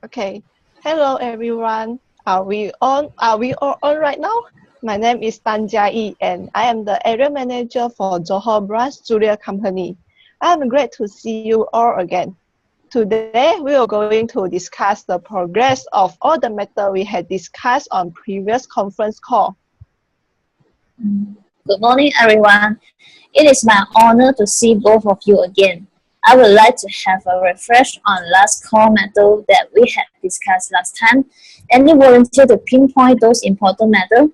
Okay. Hello everyone. Are we all on right now? My name is Tan Jia and I am the area manager for Johor Branch Jewelry Company. I am glad to see you all again. Today we are going to discuss the progress of all the matter we had discussed on previous conference call. Good morning, everyone. It is my honor to see both of you again. I would like to have a refresh on last call matter that we had discussed last time. Any volunteer to pinpoint those important matters?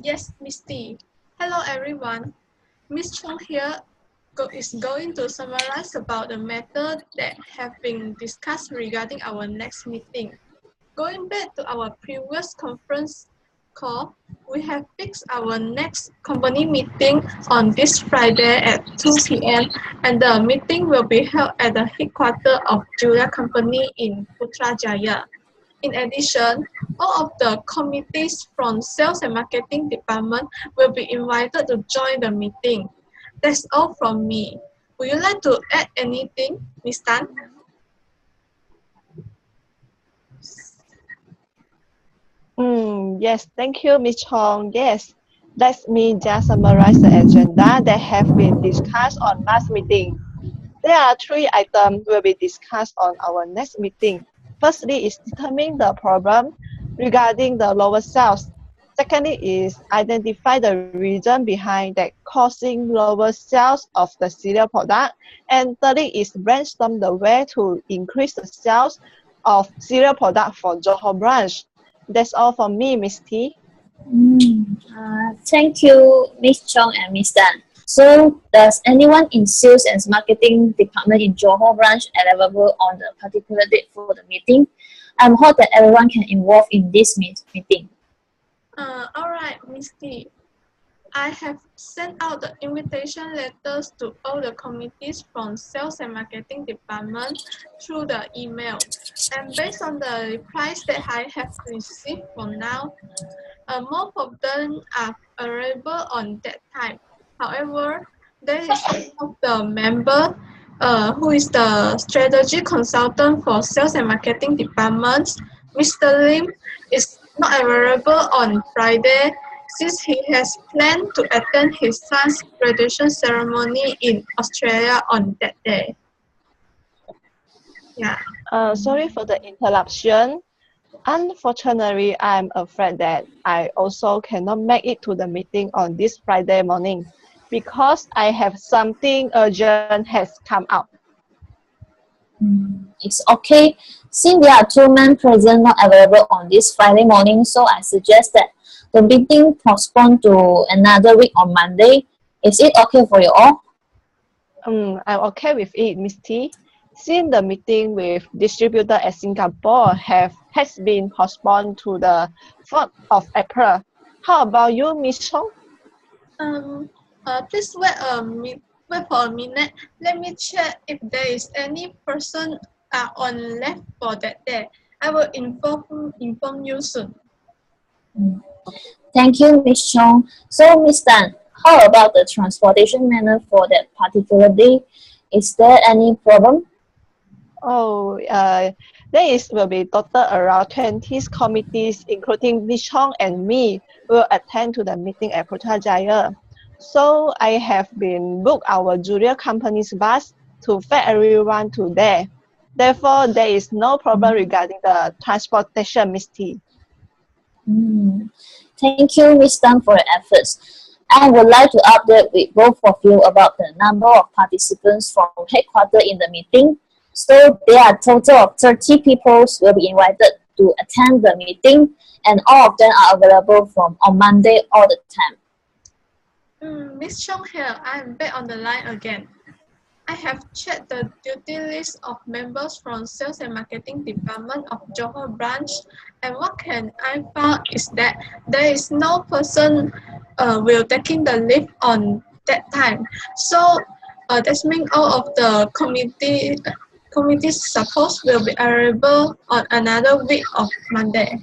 Yes, Miss T. Hello, everyone. Miss Chong here is going to summarize about the matter that have been discussed regarding our next meeting. Going back to our previous conference call, we have fixed our next company meeting on this Friday at 2 p.m. and the meeting will be held at the headquarters of Julia Company in Putrajaya. In addition, all of the committees from Sales and Marketing Department will be invited to join the meeting. That's all from me. Would you like to add anything, Ms. Tan? Yes, thank you, Ms. Chong. Yes, let me just summarize the agenda that have been discussed on last meeting. There are three items will be discussed on our next meeting. Firstly is determining the problem regarding the lower sales. Secondly is identify the reason behind that causing lower sales of the cereal product. And thirdly is brainstorm the way to increase the sales of cereal product for Johor branch. That's all from me, Miss T. Thank you, Miss Chong and Miss Dan. So, does anyone in Sales and Marketing Department in Johor branch available on the particular date for the meeting? I'm hope that everyone can involve in this meeting. All right, Miss T. I have sent out the invitation letters to all the committees from Sales and Marketing Department through the email. And based on the replies that I have received for now, most of them are available on that time. However, there is one of the member who is the strategy consultant for Sales and Marketing Department. Mr. Lim is not available on Friday since he has planned to attend his son's graduation ceremony in Australia on that day. Yeah. Sorry for the interruption. Unfortunately, I'm afraid that I also cannot make it to the meeting on this Friday morning because I have something urgent has come out. It's okay. Since there are two men present not available on this Friday morning, so I suggest that the meeting postponed to another week on Monday. Is it okay for you all? I'm okay with it, Miss T. Since the meeting with distributor at Singapore has been postponed to the 4th of April. How about you, Miss Chong? Please wait for a minute. Let me check if there is any person on left for that day. I will inform you soon. Thank you, Ms. Chong. So, Ms. Tan, how about the transportation manner for that particular day? Is there any problem? Will be total around 20 committees, including Miss Chong and me, will attend to the meeting at Putrajaya. So I have been booked our junior company's bus to fetch everyone to there. Therefore, there is no problem regarding the transportation, Miss T. Thank you, Ms. Tan, for your efforts. I would like to update with both of you about the number of participants from headquarters in the meeting. So there are a total of 30 people will be invited to attend the meeting, and all of them are available from on Monday all the time. Miss Chong here. I am back on the line again. I have checked the duty list of members from Sales and Marketing Department of Johor branch, and what can I found is that there is no person will taking the leave on that time. So that means all of the committees supposed will be available on another week of Monday.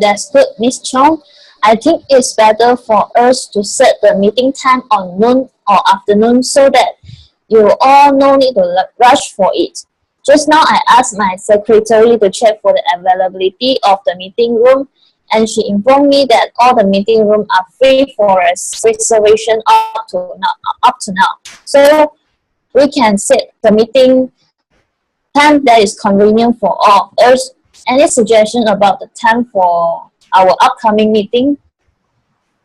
That's good, Miss Chong. I think it's better for us to set the meeting time on noon or afternoon so that you all no need to rush for it. Just now I asked my secretary to check for the availability of the meeting room, and she informed me that all the meeting rooms are free for a reservation up to now. So we can set the meeting time that is convenient for all of us. Any suggestion about the time for our upcoming meeting?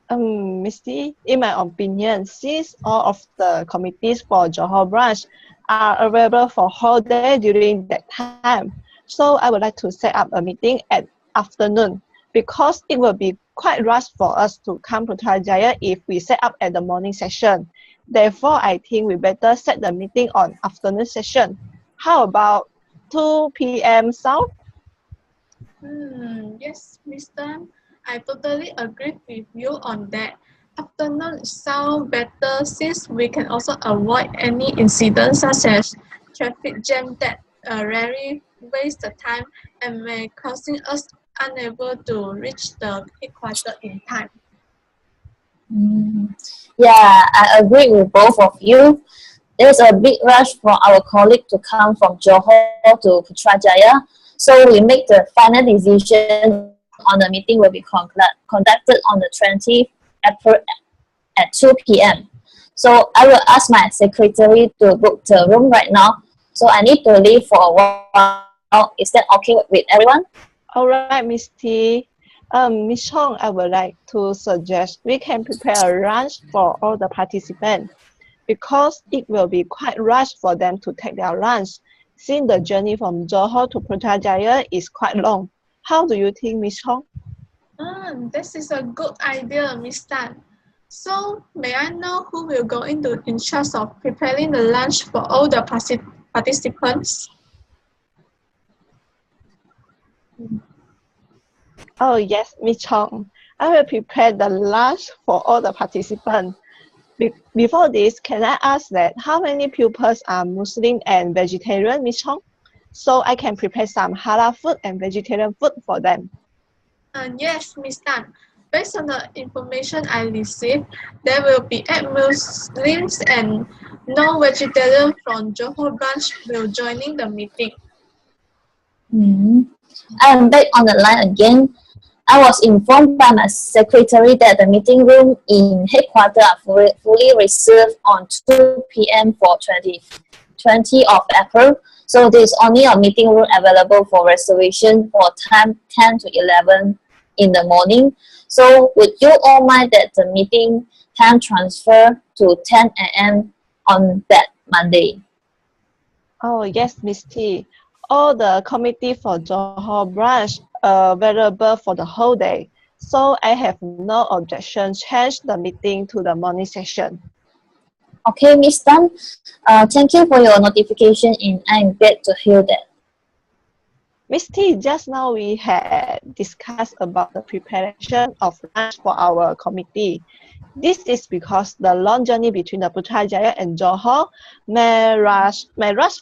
Misty, in my opinion, since all of the committees for Johor branch are available for whole day during that time, so I would like to set up a meeting at afternoon because it will be quite rush for us to come to Putrajaya if we set up at the morning session. Therefore, I think we better set the meeting on afternoon session. How about 2 p.m. South? Yes, Mr. I totally agree with you on that. Afternoon sound better since we can also avoid any incidents such as traffic jam that rarely waste the time and may causing us unable to reach the headquarters in time. Mm, yeah, I agree with both of you. There's a big rush for our colleague to come from Johor to Putrajaya, so we make the final decision on the meeting will be conducted on the 20th April at 2 p.m. So I will ask my secretary to book the room right now. So I need to leave for a while. Is that okay with everyone? All right, Miss T. Miss Chong, I would like to suggest we can prepare a lunch for all the participants because it will be quite rushed for them to take their lunch since the journey from Johor to Putrajaya is quite long. How do you think, Miss Chong? This is a good idea, Miss Tan. So, may I know who will go into in charge of preparing the lunch for all the participants? Oh, yes, Miss Chong. I will prepare the lunch for all the participants. Before this, can I ask that how many pupils are Muslim and vegetarian, Miss Chong? So I can prepare some halal food and vegetarian food for them. Yes, Miss Tan. Based on the information I received, there will be 8 Muslims and no vegetarian from Johor branch will joining the meeting. Mm. I am back on the line again. I was informed by my secretary that the meeting room in headquarters are fully reserved on 2 p.m. for 20 of April. So there is only a meeting room available for reservation for time 10 to 11 in the morning. So would you all mind that the meeting time transfer to 10 a.m. on that Monday? Oh, yes, Miss T. All the committee for Johor branch are available for the whole day. So I have no objection change the meeting to the morning session. Okay, Miss Tan. Thank you for your notification and I'm glad to hear that. Miss T, just now we had discussed about the preparation of lunch for our committee. This is because the long journey between the Putrajaya and Johor may rush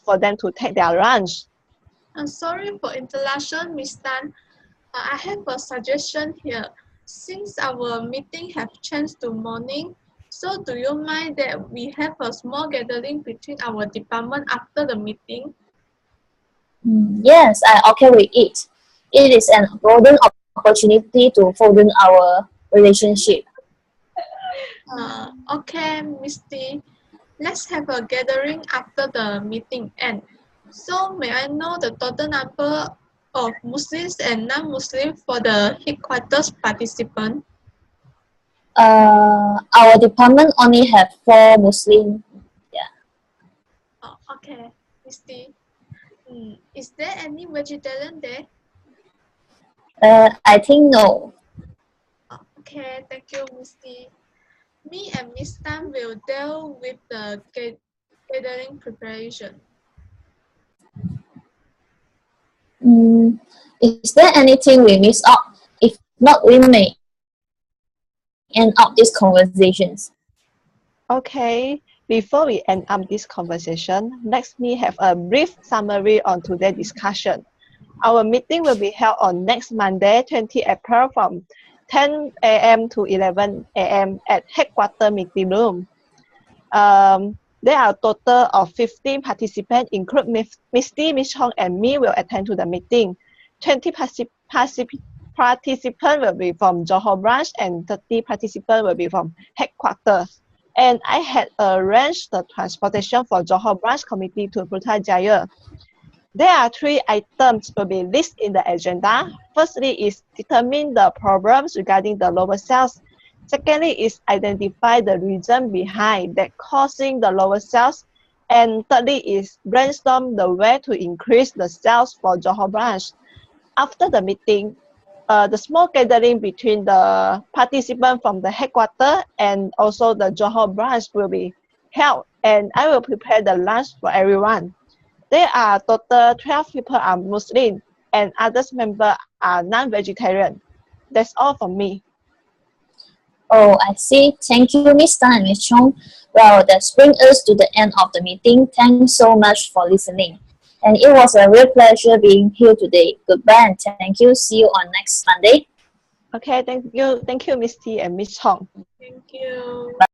for them to take their lunch. Sorry for interruption, Miss Tan. I have a suggestion here. Since our meeting have changed to morning, so do you mind that we have a small gathering between our department after the meeting? Yes, I'm okay with it. It is an golden opportunity to broaden our relationship. Okay, Misty. Let's have a gathering after the meeting end. So may I know the total number of Muslims and non-Muslim for the headquarters participant? Our department only have 4 Muslim. Yeah. Okay, Misty. Is there any vegetarian there? I think no. Okay, thank you, Misty. Me and Miss Tan will deal with the gathering preparation. Mm, is there anything we miss out? If not, we may end up these conversations. Okay, before we end up this conversation, let me have a brief summary on today's discussion. Our meeting will be held on next Monday, 20 April from 10 a.m. to 11 a.m. at headquarter meeting room. There are a total of 15 participants, including Misty, Miss Chong, and me will attend to the meeting. 20 participants will be from Johor branch and 30 participants will be from headquarters. And I had arranged the transportation for Johor branch committee to Putrajaya. There are 3 items will be listed in the agenda. Firstly is determine the problems regarding the lower sales. Secondly is identify the reason behind that causing the lower sales. And thirdly is brainstorm the way to increase the sales for Johor branch. After the meeting, the small gathering between the participants from the headquarters and also the Johor branch will be held, and I will prepare the lunch for everyone. There are total 12 people are Muslim and others members are non-vegetarian. That's all from me. Oh, I see. Thank you, Miss Tan and Miss Chong. Well, that brings us to the end of the meeting. Thanks so much for listening. And it was a real pleasure being here today. Goodbye and thank you. See you on next Monday. Okay, thank you, Miss T and Miss Chong. Thank you. Bye.